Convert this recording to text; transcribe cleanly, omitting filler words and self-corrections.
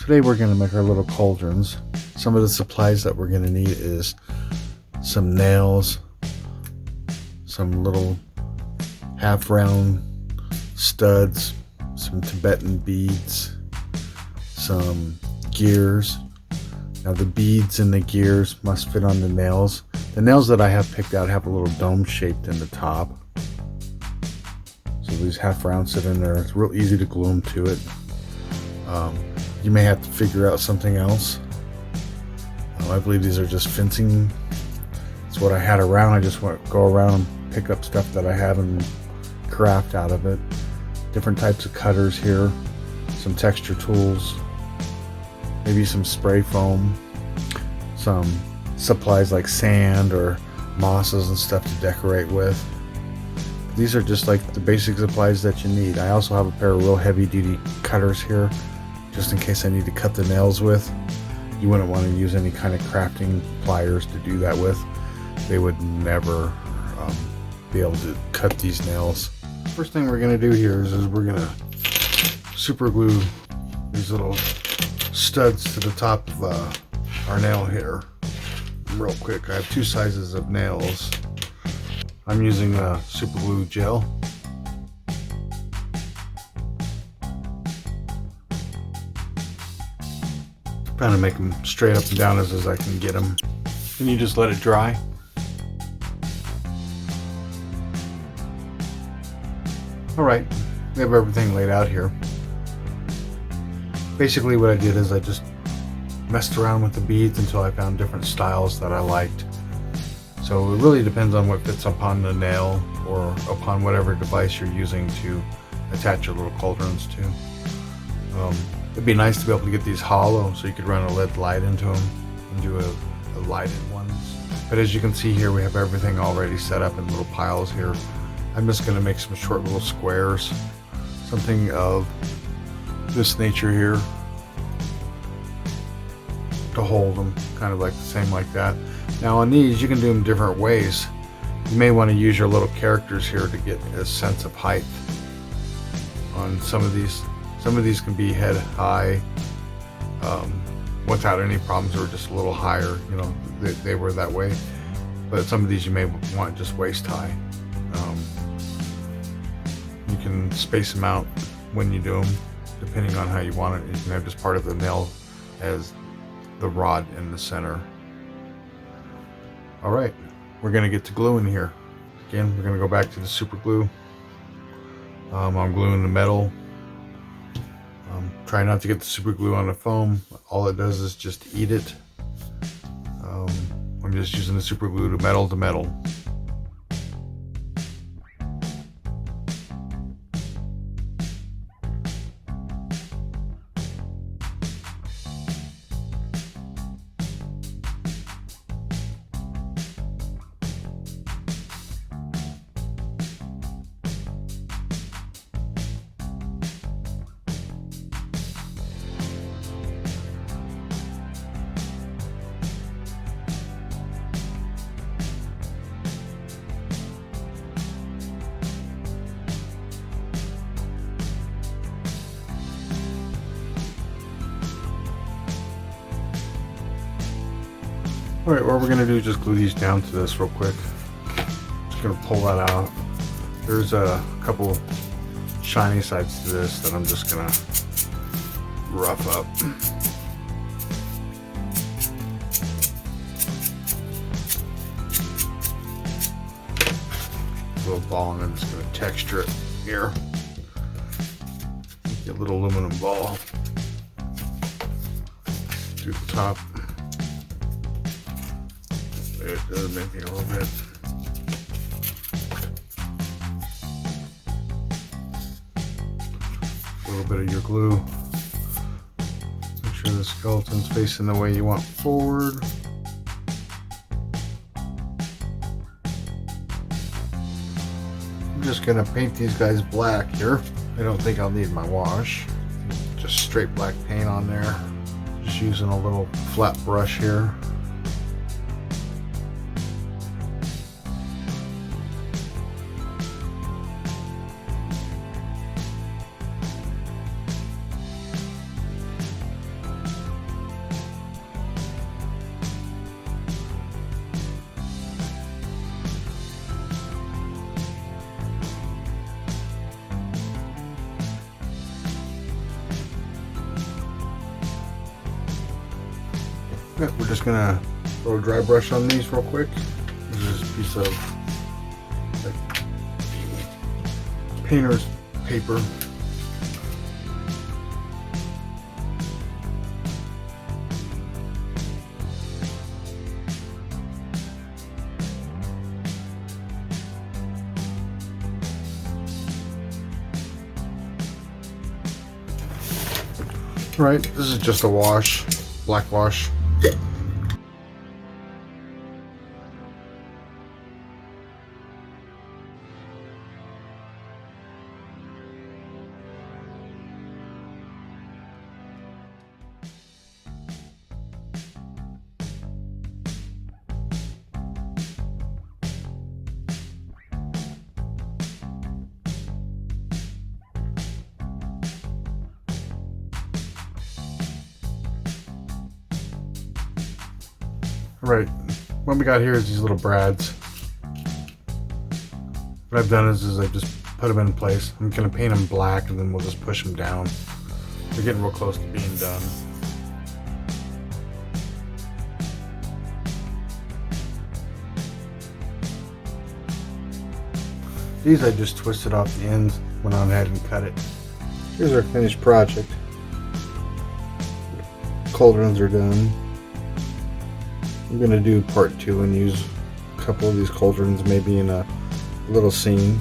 Today we're going to make our little cauldrons. Some of the supplies that we're going to need is some nails, some little half round studs, some Tibetan beads, some gears. Now the beads and the gears must fit on the nails. The nails that I have picked out have a little dome shaped in the top. So these half rounds sit in there. It's real easy to glue them to it. You may have to figure out something else. I believe these are just fencing. It's what I had around. I just want to go around and pick up stuff that I have and craft out of it. Different types of cutters here, some texture tools, maybe some spray foam, some supplies like sand or mosses and stuff to decorate with. These are just like the basic supplies that you need. I also have a pair of real heavy duty cutters here, just in case I need to cut the nails with. You wouldn't want to use any kind of crafting pliers to do that with. They would never be able to cut these nails. First thing we're going to do here is we're going to super glue these little studs to the top of our nail here. Real quick, I have two sizes of nails. I'm using super glue gel. Trying to make them straight up and down as I can get them. Then you just let it dry. Alright, we have everything laid out here. Basically what I did is I just messed around with the beads until I found different styles that I liked. So it really depends on what fits upon the nail or upon whatever device you're using to attach your little cauldrons to. It'd be nice to be able to get these hollow so you could run a LED light into them and do a lighted ones. But as you can see here, we have everything already set up in little piles here. I'm just going to make some short little squares, something of this nature here to hold them, kind of like the same like that. Now on these, you can do them different ways. You may want to use your little characters here to get a sense of height on some of these. Some of these can be head high without any problems, or just a little higher, you know, they were that way. But some of these you may want just waist high. You can space them out when you do them, depending on how you want it. You can have just part of the nail as the rod in the center. Alright, we're going to get to gluing here. Again, we're going to go back to the super glue. I'm gluing the metal. Try not to get the super glue on the foam. All it does is just eat it. I'm just using the super glue to metal to metal. Alright, what we're going to do is just glue these down to this real quick. Just going to pull that out. There's a couple shiny sides to this that I'm just going to rough up. A little ball, and I'm just going to texture it here. Get a little aluminum ball through the top. It does make it a little bit. A little bit of your glue. Make sure the skeleton's facing the way you want forward. I'm just gonna paint these guys black here. I don't think I'll need my wash. Just straight black paint on there. Just using a little flat brush here. We're just gonna throw a dry brush on these real quick. This is a piece of like, painter's paper. Right, this is just a wash, black wash. Right, what we got here is these little brads. What I've done is I've just put them in place. I'm going to paint them black and then we'll just push them down. They're getting real close to being done. These I just twisted off the ends, went on ahead and cut it. Here's our finished project. Cauldrons are done. I'm going to do part 2 and use a couple of these cauldrons maybe in a little scene.